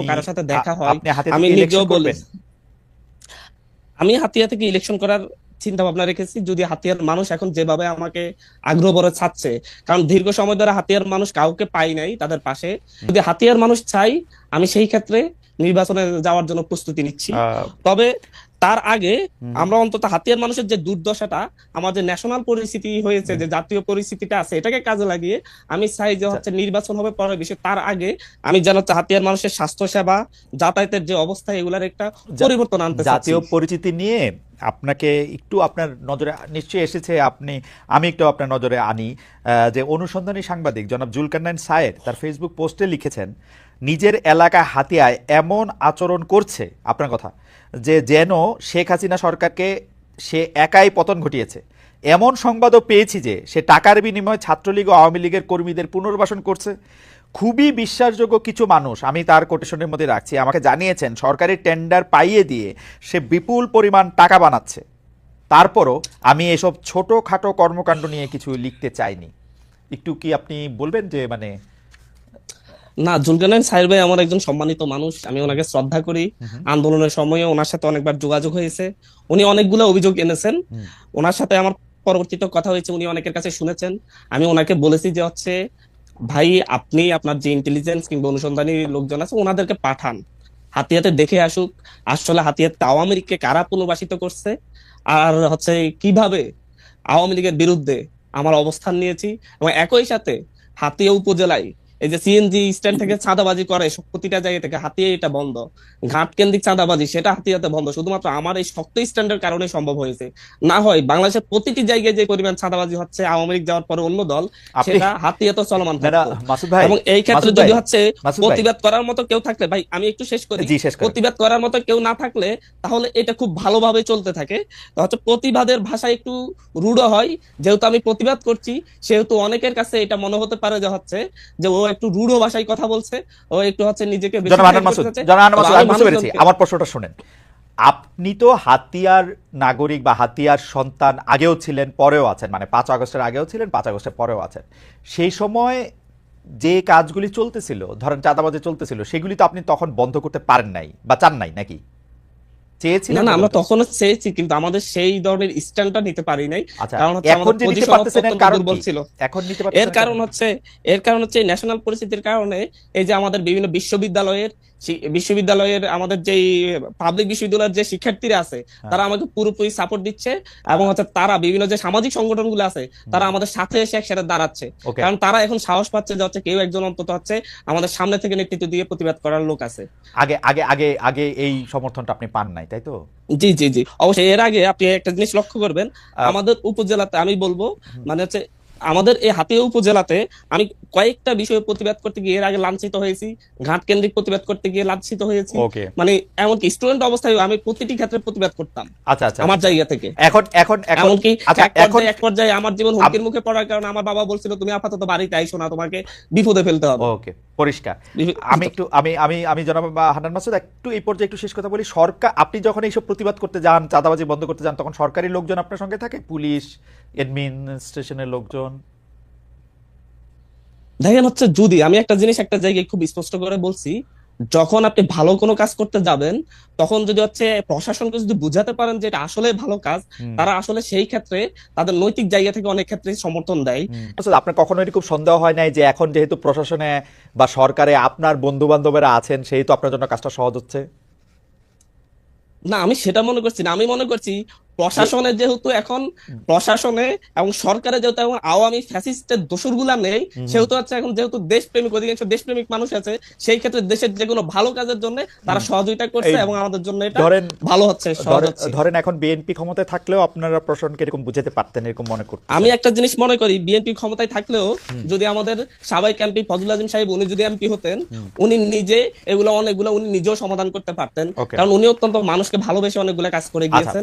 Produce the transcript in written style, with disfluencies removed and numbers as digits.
কারোর সাথে দেখা হয়। আপনি হাতিয়া আমি থেকে নিজেও ইলেকশন বলি, করবেন? আমি হাতিয়া থেকে ইলেকশন করার চিন্তা ভাবনা রেখেছি, যদি হাতিয়ার মানুষ এখন যেভাবে আমাকে আগ্রহ ভরে ছাড়ছে, কারণ দীর্ঘ সময় ধরে হাতিয়ার মানুষ কাউকে পাই নাই তাদের পাশে। যদি হাতিয়ার মানুষ চাই, আমি সেই ক্ষেত্রে নির্বাচনে যাওয়ার জন্য প্রস্তুতি নিচ্ছি। আহ, তবে তার আগে হুম, আমরা অন্তত হাতিয়ার মানুষের যে দুর্দশাটা, আমাদের ন্যাশনাল পরিস্থিতি হয়েছে, হুম। যে জাতীয় পরিস্থিতিটা আছে, এটাকে কাজে লাগিয়ে আমি চাই যে আচ্ছা, হচ্ছে নির্বাচন হবে পরের বিষয়, তার আগে আমি যেন হচ্ছে হাতিয়ার মানুষের স্বাস্থ্য সেবা, যাতায়াতের যে অবস্থা, এগুলার একটা জা- পরিবর্তন আনতে চাচ্ছি। জাতীয় পরিচিতি নিয়ে আপনাকে একটু আপনার নজরে নিশ্চয়ই এসেছে, আমি একটু আপনার নজরে আনি। যে অনুসন্ধানী সাংবাদিক জনাব জুলকারনাইন সায়ের তার ফেসবুক পোস্টে লিখেছেন, নিজের এলাকায় হাতিয়ায় এমন আচরণ করছে, আপনার কথা, যে যেন শেখ হাসিনা সরকারকে সে একাই পতন ঘটিয়েছে। এমন সংবাদও পেয়েছি যে সে টাকার বিনিময়ে ছাত্রলীগ ও আওয়ামী লীগের কর্মীদের পুনর্বাসন করছে। খুবই বিশ্বাসযোগ্য কিছু মানুষ, আমি তার কোটেশনের মধ্যে রাখছি, আমাকে জানিয়েছেন সরকারি টেন্ডার পাইয়ে দিয়ে সে বিপুল পরিমাণ টাকা বানাচ্ছে। তারপরও আমি এসব ছোটখাটো কর্মকাণ্ড নিয়ে কিছু লিখতে চাইনি। একটু কি আপনি বলবেন যে মানে? না, জুলকারনাইন সাহেব ভাই আমার একজন সম্মানিত মানুষ, আমি ওনাকে শ্রদ্ধা করি। হুম, আন্দোলনের সময়ে ওনার সাথে অনেকবার যোগাযোগ হয়েছে, উনি অনেকগুলো অভিযোগ এনেছেন। হুম, ওনার সাথে আমার পরবর্তীতে কথা হয়েছে, উনি অনেকের কাছে শুনেছেন। আমি ওনাকে বলেছি যে হচ্ছে, ভাই আপনি আপনার যে ইন্টেলিজেন্স কিংবা অনুসন্ধানী লোকজন আছে ওনাদেরকে পাঠান, হাতিয়াতে দেখে আসুক আসলে হাতিয়াতে আওয়ামী লীগকে কারা পুনর্বাসিত করছে, আর হচ্ছে কিভাবে আওয়ামী লীগের বিরুদ্ধে আমার অবস্থান নিয়েছি। এবং একই সাথে হাতিয়া উপজেলায় এই যে সিএনজি স্ট্যান্ড থেকে চাঁদাবাজি করে প্রতিটা জায়গা থেকে, হাতিয়া এটা বন্ধ। ঘাট কেন্দ্রিক চাঁদাবাজি সেটা হাতিয়াতে বন্ধ, শুধুমাত্র আমার এই শক্ত স্ট্যান্ডের কারণে সম্ভব হয়েছে। না হয় বাংলাদেশের প্রতিটি জায়গায় যে পরিমাণ চাঁদাবাজি হচ্ছে আওয়ামী লীগ যাওয়ার পরে অন্য দল, আপনি সেটা হাতিয়াতে চলমান না না, থাকতো। মাসুদ ভাই, এবং এই ক্ষেত্রে মাসুদ ভাই, যদি হচ্ছে মাসুদ ভাই, প্রতিবাদ করার মতো কেউ থাকলে, ভাই আমি একটু শেষ করি, জি শেষ করেন। প্রতিবাদ করার মতো কেউ না থাকলে তাহলে এটা খুব ভালোভাবে চলতে থাকে। তো হচ্ছে প্রতিবাদের ভাষা একটু রূঢ় হয়, যেহেতু আমি প্রতিবাদ করছি, সেহেতু অনেকের কাছে এটা মনে হতে পারে যে হচ্ছে যে ও একটু রূঢ় ভাষায় কথা বলছে, ও একটু হচ্ছে নিজেকে বেশি জনাব সাইড হান্নান করতে মাসুদ, চাচ্ছে। জনাব হান্নান তবে মাসুদ, আমি আমি বুঝতে পেরেছি। মানুষজনকে, আমার প্রশ্নটা শুনেন। আপনি তো হাতিয়ার নাগরিক বা হাতিয়ার সন্তান, আগেও ছিলেন, পরেও আছেন, মানে 5 আগস্টের আগেও ছিলেন, 5 আগস্টের পরেও আছেন। সেই সময় যে কাজগুলি চলতেছিল, ধরেন চাঁদাবাজি চলতেছিল, সেগুলি তো আপনি তখন বন্ধ করতে পারেন নাই বা চান নাই নাকি? না চেয়েছিলেন না, বলেন আমরা তো? তখনও চেয়েছি কিন্তু আমাদের সেই ধরনের স্ট্যান্ডটা নিতে পারি নাই। আচ্ছা, কারণ হচ্ছে এখন আমাদের যে নিতে পজিশন পারতেছেন এর অত্যন্ত কারণ দুর্বল কি? ছিল। এখন নিতে এর পারতেছেন এর কারণ কারণ কি? হচ্ছে এর কারণ হচ্ছে ন্যাশনাল পরিস্থিতির কারণে, এই যে আমাদের বিভিন্ন বিশ্ববিদ্যালয়ের বিশ্ববিদ্যালয়ের আমাদের যে পাবলিক বিশ্ববিদ্যালয়ের যে শিক্ষার্থীরা আছে, হ্যাঁ, তারা আমাকে পুরোপুরি সাপোর্ট দিচ্ছে। এবং হচ্ছে তারা বিভিন্ন যে সামাজিক সংগঠনগুলো আছে, হুম, তারা আমাদের সাথে এসে একসাথে দাঁড়াচ্ছে। ওকে। কারণ তারা এখন সাহস পাচ্ছে যে হচ্ছে কেউ একজন অন্তত হচ্ছে আমাদের সামনে থেকে নেতৃত্ব দিয়ে প্রতিবাদ করার লোক আছে। আগে আগে আগে আগে এই সমর্থনটা আপনি পান নাই, তাই তো? জি জি জি, অবশ্যই। এর আগে আপনি একটা জিনিস লক্ষ্য করবেন, আহ, আমাদের উপজেলাতে আমি বলবো, হুম, মানে হচ্ছে আমাদের এই হাতিয়া উপজেলাতে আমি কয়েকটা বিষয়ে প্রতিবাদ করতে গিয়ে এর আগে লাঞ্ছিত হয়েছি, ঘাট কেন্দ্রিক প্রতিবাদ করতে গিয়ে লাঞ্ছিত হয়েছি। ওকে। মানে এমনকি স্টুডেন্ট অবস্থায় আমি প্রতিটি ক্ষেত্রে প্রতিবাদ করতাম আচ্ছা আচ্ছা আমার আচ্ছা। জায়গা থেকে। এখন এখন এখন এমনকি আচ্ছা, এখন এক পর্যায়ে আমার জীবন হুমকির মুখে পড়ার কারণে আমার বাবা বলছিল, তুমি আপাতত বাড়িতে আইসো না, তোমাকে বিপদে ফেলতে হবে। ওকে, পরিষ্কার। আমি একটু আমি জনাব জনাব মাসুদ, একটু এই পর্যায়ে একটু শেষ কথা বলি। সরকার, আপনি যখন এইসব প্রতিবাদ করতে যান, চাঁদাবাজি বন্ধ করতে যান, তখন সরকারি লোকজন আপনার সঙ্গে থাকে? পুলিশ, অ্যাডমিনিস্ট্রেশনের লোকজন? দেখেন হচ্ছে, যদি আমি একটা জিনিস একটা জায়গায় খুব স্পষ্ট করে বলছি, যখন আপনি ভালো কোনো কাজ করতে যাবেন, তখন যদি হচ্ছে প্রশাসনকে যদি বুঝাতে পারেন যে এটা আসলে ভালো কাজ, হুম, তারা আসলে সেই ক্ষেত্রে তাদের নৈতিক জায়গা থেকে অনেক ক্ষেত্রে সমর্থন দেয়। হুম। মাসুদ, আপনার কখনো এরকম সন্দেহ হয় নাই যে এখন যেহেতু প্রশাসনে বা সরকারে আপনার বন্ধু বান্ধবেরা আছেন, সেই তো আপনার জন্য কাজটা সহজ হচ্ছে? না, আমি সেটা মনে করছি না, আমি মনে করছি যে প্রশাসনে যেহেতু এখন, প্রশাসনে এবং সরকারে যেহেতু এখন আওয়ামী ফ্যাসিস্টের দোসরগুলা নেই, হুম, হুম, সেহেতু হচ্ছে এখন যেহেতু দেশপ্রেমিক, অধিকাংশ দেশপ্রেমিক মানুষ আছে, সেই ক্ষেত্রে দেশের যে কোনো ভালো কাজের জন্য তারা হুম। সহযোগিতা এই করছে এবং আমাদের জন্য এটা ধরেন, ভালো হচ্ছে, সহজ হচ্ছে। ধরেন এখন বিএনপি ক্ষমতায় থাকলেও আপনারা প্রশাসনকে এরকম বুঝাতে পারতেন, এরকম মনে আমি করতেছেন? একটা জিনিস মনে করি, বিএনপি ক্ষমতায় থাকলেও হুম, যদি আমাদের সাবেক এমপি ফজলুল আজিম সাহেব উনি যদি এমপি হতেন, হুম, উনি নিজে এগুলো অনেকগুলো উনি নিজেও সমাধান করতে পারতেন। ওকে। কারণ উনি অত্যন্ত মানুষকে ভালোবেসে অনেকগুলো কাজ করে আচ্ছা, গিয়েছেন।